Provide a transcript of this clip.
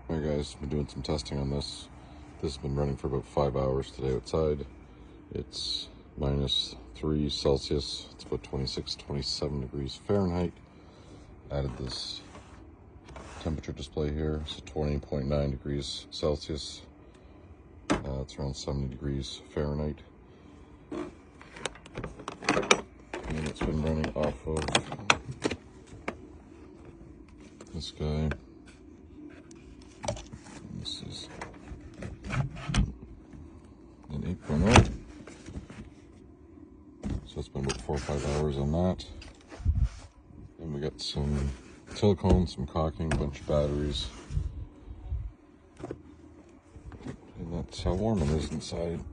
Alright guys, been doing some testing on this. This has been running for about 5 hours today outside. It's -3 Celsius. It's about 26, 27 degrees Fahrenheit. Added this temperature display here. It's 20.9 degrees Celsius. It's around 70 degrees Fahrenheit. And it's been running off of this guy. This is an 8.0. So it's been about 4 or 5 hours on that. And we got some silicone, some caulking, a bunch of batteries. And that's how warm it is inside.